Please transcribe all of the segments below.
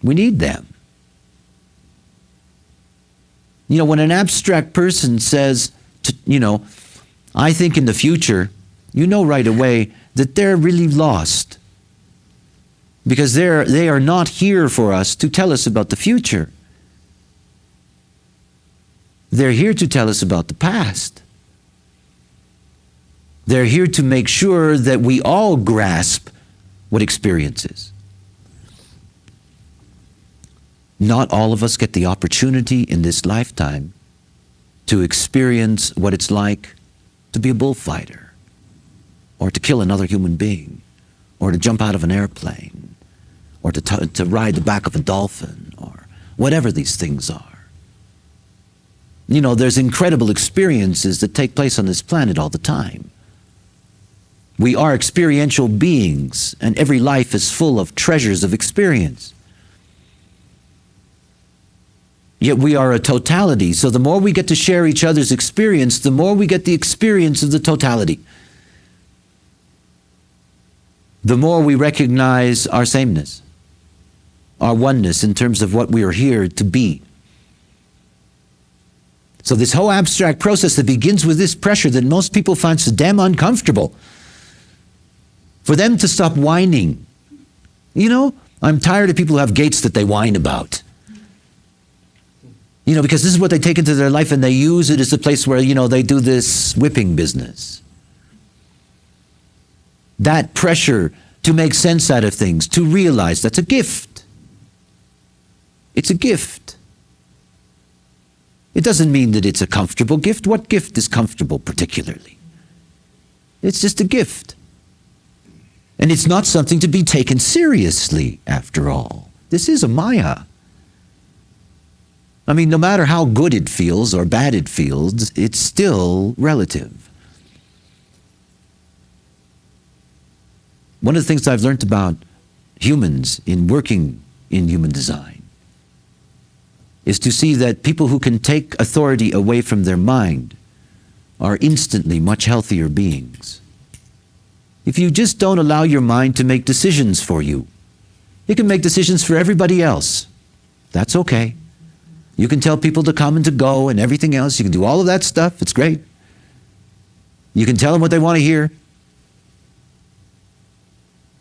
We need them. You know, when an abstract person says, I think in the future, you know right away that they're really lost. Because they are not here for us to tell us about the future. They're here to tell us about the past. They're here to make sure that we all grasp what experience is. Not all of us get the opportunity in this lifetime to experience what it's like to be a bullfighter, or to kill another human being, or to jump out of an airplane, or to ride the back of a dolphin, or whatever these things are. You know, there's incredible experiences that take place on this planet all the time. We are experiential beings, and every life is full of treasures of experience. Yet we are a totality, so the more we get to share each other's experience, the more we get the experience of the totality. The more we recognize our sameness, our oneness in terms of what we are here to be. So this whole abstract process that begins with this pressure that most people find so damn uncomfortable, for them to stop whining. You know, I'm tired of people who have gates that they whine about. You know, because this is what they take into their life and they use it as a place where, they do this whipping business. That pressure to make sense out of things, to realize that's a gift. It's a gift. It doesn't mean that it's a comfortable gift. What gift is comfortable particularly? It's just a gift. And it's not something to be taken seriously, after all. This is a Maya. I mean, no matter how good it feels or bad it feels, it's still relative. One of the things I've learned about humans in working in human design is to see that people who can take authority away from their mind are instantly much healthier beings. If you just don't allow your mind to make decisions for you, it can make decisions for everybody else. That's okay. You can tell people to come and to go and everything else. You can do all of that stuff. It's great. You can tell them what they want to hear.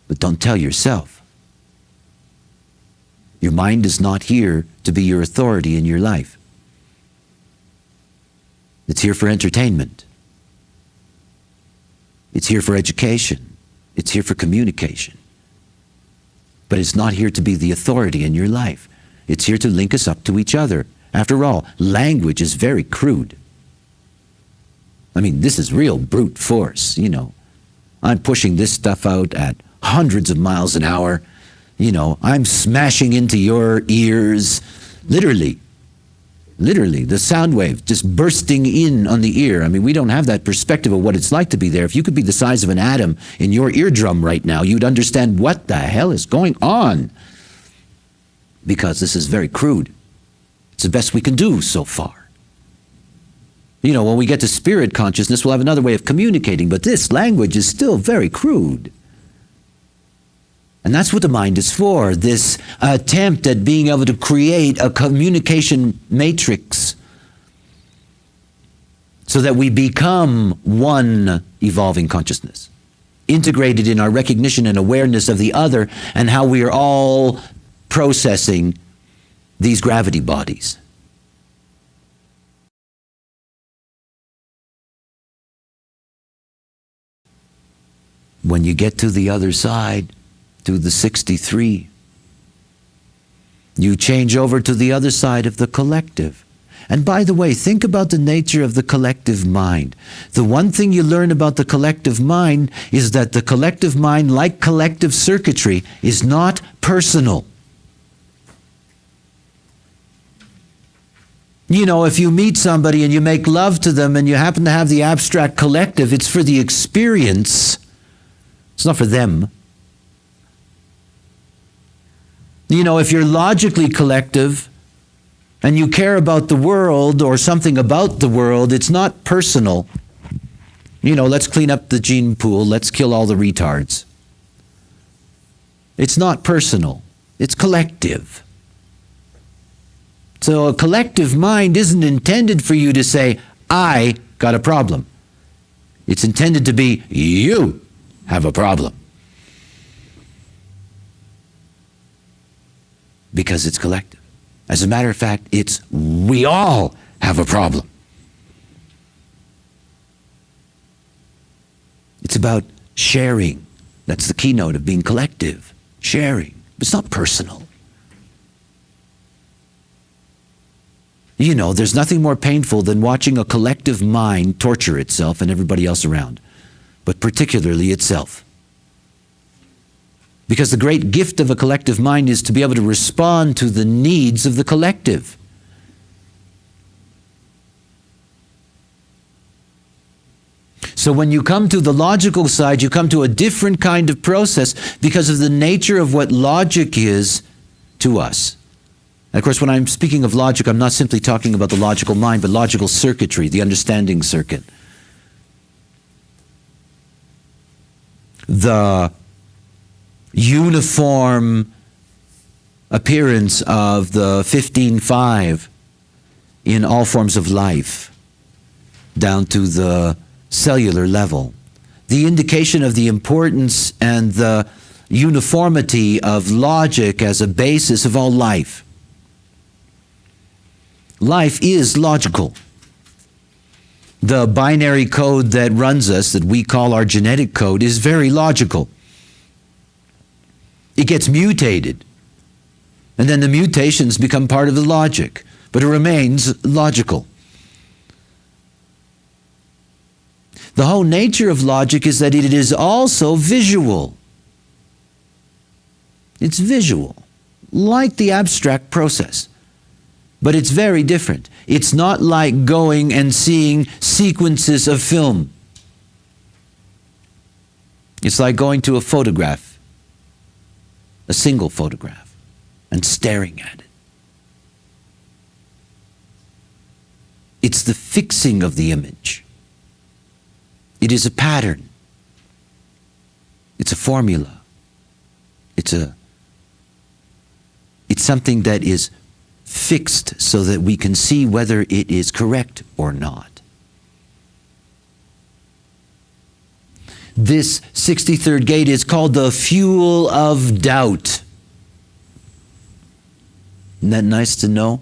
But don't tell yourself. Your mind is not here to be your authority in your life. It's here for entertainment. It's here for education. It's here for communication. But it's not here to be the authority in your life. It's here to link us up to each other. After all, language is very crude. I mean, this is real brute force, I'm pushing this stuff out at hundreds of miles an hour. I'm smashing into your ears. Literally, the sound wave just bursting in on the ear. I mean, we don't have that perspective of what it's like to be there. If you could be the size of an atom in your eardrum right now, you'd understand what the hell is going on. Because this is very crude. It's the best we can do so far. When we get to spirit consciousness, we'll have another way of communicating, but this language is still very crude. And that's what the mind is for, this attempt at being able to create a communication matrix so that we become one evolving consciousness, integrated in our recognition and awareness of the other and how we are all processing these gravity bodies. When you get to the other side, to the 63, you change over to the other side of the collective. And by the way, think about the nature of the collective mind. The one thing you learn about the collective mind is that the collective mind, like collective circuitry, is not personal. If you meet somebody and you make love to them and you happen to have the abstract collective, it's for the experience. It's not for them. If you're logically collective and you care about the world or something about the world, it's not personal. Let's clean up the gene pool, let's kill all the retards. It's not personal, it's collective. So a collective mind isn't intended for you to say, I got a problem. It's intended to be, you have a problem. Because it's collective. As a matter of fact, it's we all have a problem. It's about sharing. That's the keynote of being collective. Sharing. It's not personal. You know, there's nothing more painful than watching a collective mind torture itself and everybody else around, but particularly itself. Because the great gift of a collective mind is to be able to respond to the needs of the collective. So when you come to the logical side, you come to a different kind of process because of the nature of what logic is to us. And of course, when I'm speaking of logic, I'm not simply talking about the logical mind, but logical circuitry, the understanding circuit. The uniform appearance of the 15-5 in all forms of life, down to the cellular level. The indication of the importance and the uniformity of logic as a basis of all life. Life is logical. The binary code that runs us, that we call our genetic code, is very logical. It gets mutated, and then the mutations become part of the logic, but it remains logical. The whole nature of logic is that it is also visual. It's visual, like the abstract process. But it's very different. It's not like going and seeing sequences of film. It's like going to a photograph, a single photograph, and staring at it. It's the fixing of the image. It is a pattern. It's a formula. It's something that is fixed so that we can see whether it is correct or not. This 63rd gate is called the fuel of doubt. Isn't that nice to know?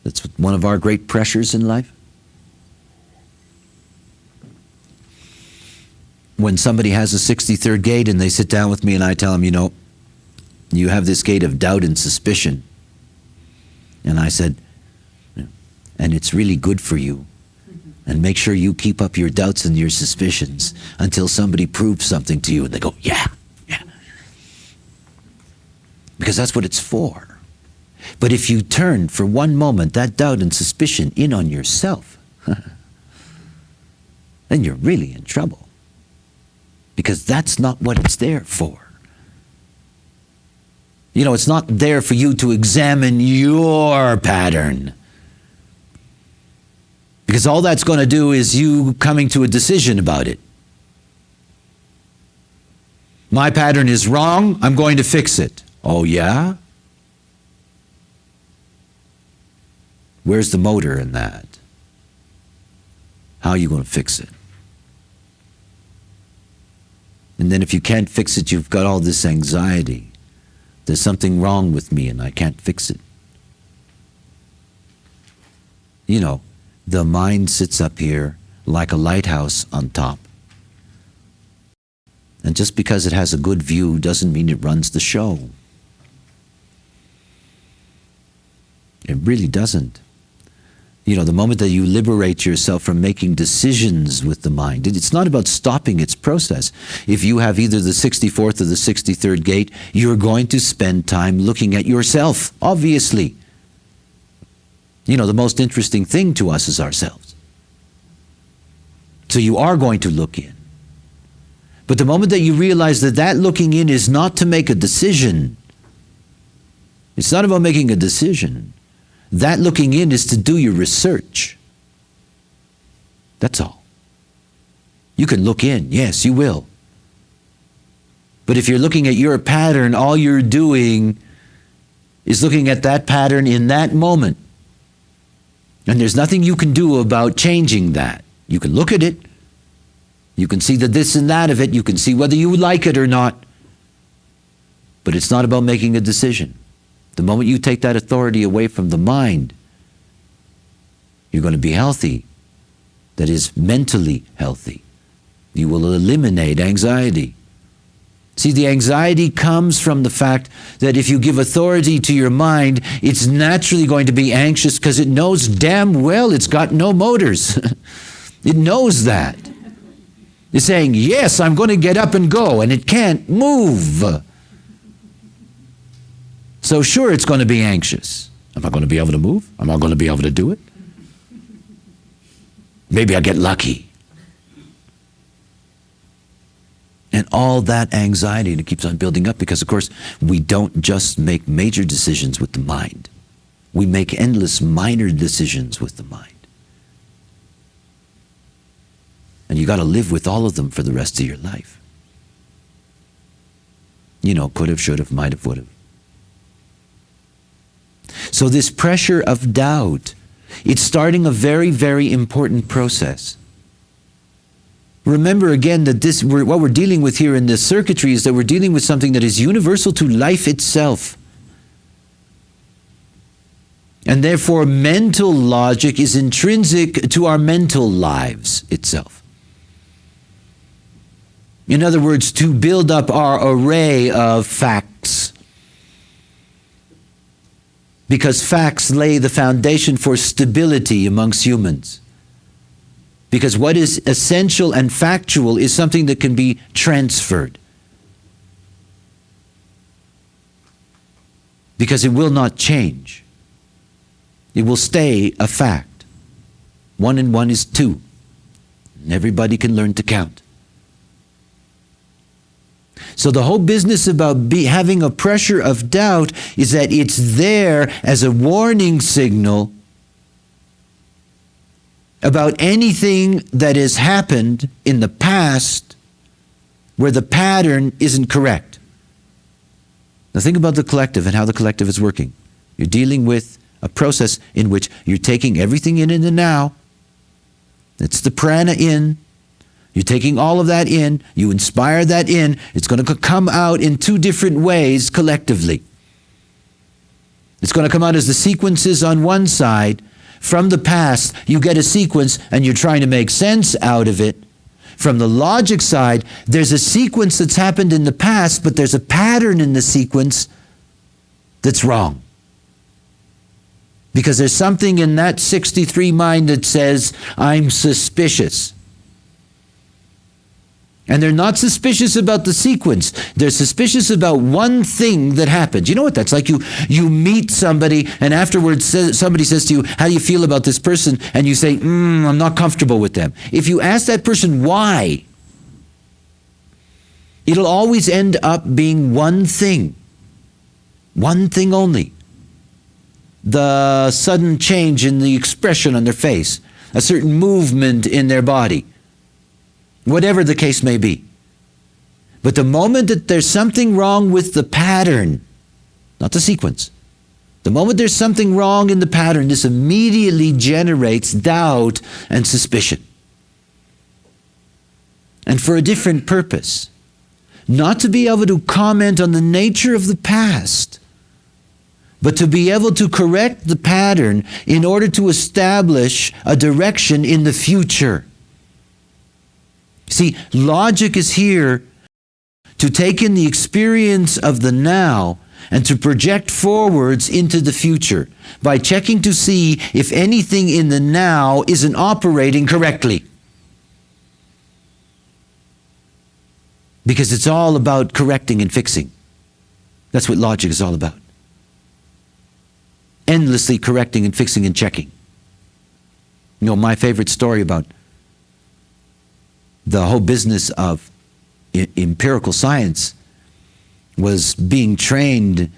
That's one of our great pressures in life. When somebody has a 63rd gate and they sit down with me and I tell them, you know, you have this gate of doubt and suspicion. And I said, and it's really good for you. And make sure you keep up your doubts and your suspicions until somebody proves something to you. And they go, yeah. Because that's what it's for. But if you turn for one moment that doubt and suspicion in on yourself, then you're really in trouble. Because that's not what it's there for. You know, it's not there for you to examine your pattern. Because all that's going to do is you coming to a decision about it. My pattern is wrong, I'm going to fix it. Oh yeah? Where's the motor in that? How are you going to fix it? And then if you can't fix it, you've got all this anxiety. There's something wrong with me and I can't fix it. You know, the mind sits up here like a lighthouse on top. And just because it has a good view doesn't mean it runs the show. It really doesn't. You know, the moment that you liberate yourself from making decisions with the mind, it's not about stopping its process. If you have either the 64th or the 63rd gate, you're going to spend time looking at yourself, obviously. You know, the most interesting thing to us is ourselves. So you are going to look in. But the moment that you realize that that looking in is not to make a decision, it's not about making a decision. That looking in is to do your research. That's all. You can look in, yes, you will. But if you're looking at your pattern, all you're doing is looking at that pattern in that moment. And there's nothing you can do about changing that. You can look at it. You can see the this and that of it. You can see whether you like it or not. But it's not about making a decision. The moment you take that authority away from the mind, you're going to be healthy. That is, mentally healthy. You will eliminate anxiety. See, the anxiety comes from the fact that if you give authority to your mind, it's naturally going to be anxious because it knows damn well it's got no motors. It knows that. It's saying, yes, I'm going to get up and go, and it can't move. So sure, it's going to be anxious. Am I going to be able to move? Am I going to be able to do it? Maybe I'll get lucky. And all that anxiety, and it keeps on building up because, of course, we don't just make major decisions with the mind. We make endless minor decisions with the mind. And you got to live with all of them for the rest of your life. You know, could have, should have, might have, would have. So this pressure of doubt, it's starting a very, very important process. Remember again that what we're dealing with here in this circuitry is that we're dealing with something that is universal to life itself. And therefore mental logic is intrinsic to our mental lives itself. In other words, to build up our array of facts. Because facts lay the foundation for stability amongst humans. Because what is essential and factual is something that can be transferred. Because it will not change. It will stay a fact. 1 and 1 is 2. And everybody can learn to count. So the whole business about having a pressure of doubt is that it's there as a warning signal about anything that has happened in the past where the pattern isn't correct. Now think about the collective and how the collective is working. You're dealing with a process in which you're taking everything in the now. It's the prana in. You're taking all of that in. You inspire that in. It's going to come out in 2 different ways collectively. It's going to come out as the sequences on one side. From the past, you get a sequence and you're trying to make sense out of it. From the logic side, there's a sequence that's happened in the past, but there's a pattern in the sequence that's wrong. Because there's something in that 63 mind that says, I'm suspicious. And they're not suspicious about the sequence. They're suspicious about one thing that happened. You know what that's like? You meet somebody and afterwards somebody says to you, how do you feel about this person? And you say, I'm not comfortable with them. If you ask that person why, it'll always end up being one thing. One thing only. The sudden change in the expression on their face. A certain movement in their body. Whatever the case may be. But the moment that there's something wrong with the pattern, not the sequence, the moment there's something wrong in the pattern, this immediately generates doubt and suspicion. And for a different purpose. Not to be able to comment on the nature of the past, but to be able to correct the pattern in order to establish a direction in the future. See, logic is here to take in the experience of the now and to project forwards into the future by checking to see if anything in the now isn't operating correctly. Because it's all about correcting and fixing. That's what logic is all about. Endlessly correcting and fixing and checking. You know, my favorite story about the whole business of empirical science was being trained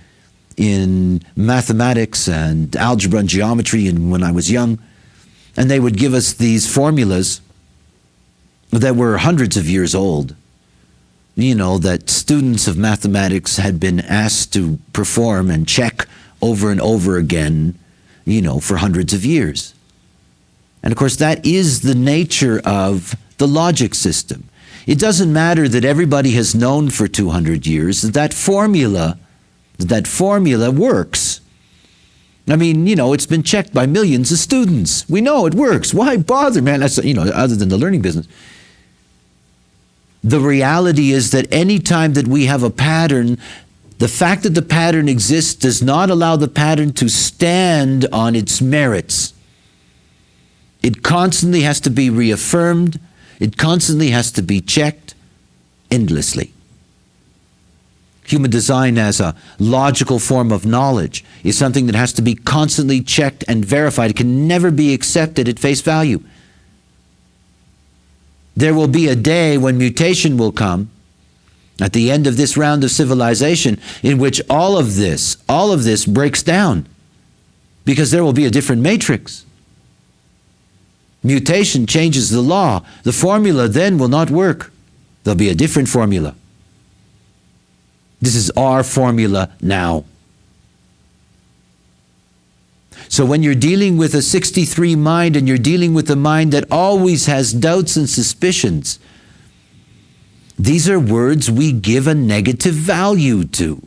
in mathematics and algebra and geometry and when I was young. And they would give us these formulas that were hundreds of years old. You know, that students of mathematics had been asked to perform and check over and over again, you know, for hundreds of years. And of course, that is the nature of the logic system. It doesn't matter that everybody has known for 200 years that formula works. I mean, it's been checked by millions of students. We know it works. Why bother, man? That's, other than the learning business. The reality is that any time that we have a pattern, the fact that the pattern exists does not allow the pattern to stand on its merits. It constantly has to be reaffirmed. It constantly has to be checked endlessly. Human design as a logical form of knowledge is something that has to be constantly checked and verified. It can never be accepted at face value. There will be a day when mutation will come at the end of this round of civilization in which all of this breaks down, because there will be a different matrix. Mutation changes the law. The formula then will not work. There'll be a different formula. This is our formula now. So when you're dealing with a 63 mind and you're dealing with a mind that always has doubts and suspicions, these are words we give a negative value to.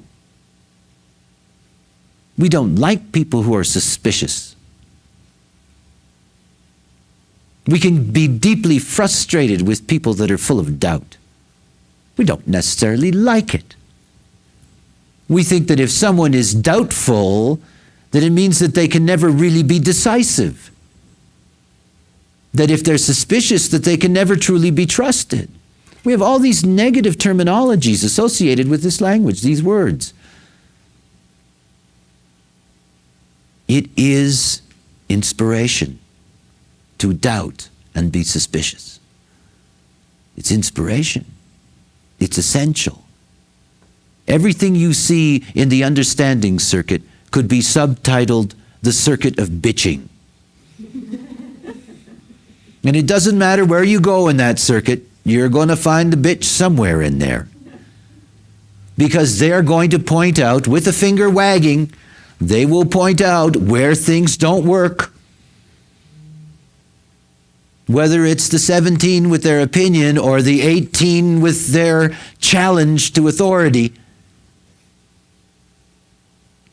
We don't like people who are suspicious. We can be deeply frustrated with people that are full of doubt. We don't necessarily like it. We think that if someone is doubtful, that it means that they can never really be decisive. That if they're suspicious, that they can never truly be trusted. We have all these negative terminologies associated with this language, these words. It is inspiration to doubt and be suspicious. It's inspiration. It's essential. Everything you see in the understanding circuit could be subtitled the circuit of bitching. And it doesn't matter where you go in that circuit, you're going to find the bitch somewhere in there. Because they're going to point out, with a finger wagging, they will point out where things don't work. Whether it's the 17 with their opinion or the 18 with their challenge to authority.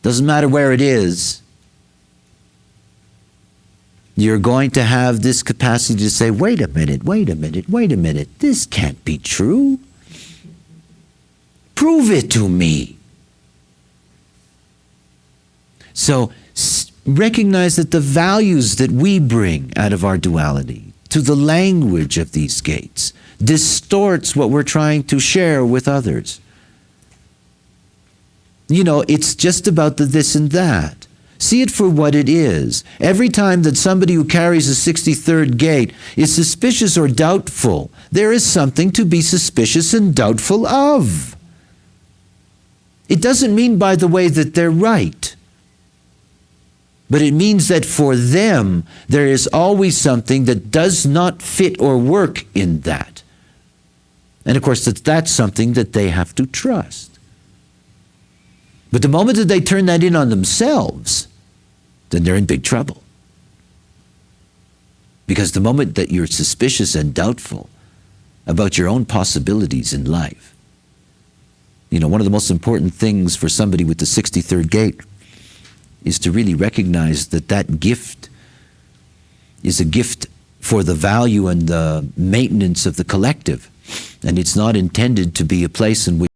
Doesn't matter where it is. You're going to have this capacity to say, wait a minute, this can't be true. Prove it to me. So recognize that the values that we bring out of our duality to the language of these gates distorts what we're trying to share with others. It's just about the this and that. See it for what it is. Every time that somebody who carries a 63rd gate is suspicious or doubtful, there is something to be suspicious and doubtful of. It doesn't mean, by the way, that they're right. But it means that for them, there is always something that does not fit or work in that. And of course, that's something that they have to trust. But the moment that they turn that in on themselves, then they're in big trouble. Because the moment that you're suspicious and doubtful about your own possibilities in life, one of the most important things for somebody with the 63rd gate is to really recognize that that gift is a gift for the value and the maintenance of the collective. And it's not intended to be a place in which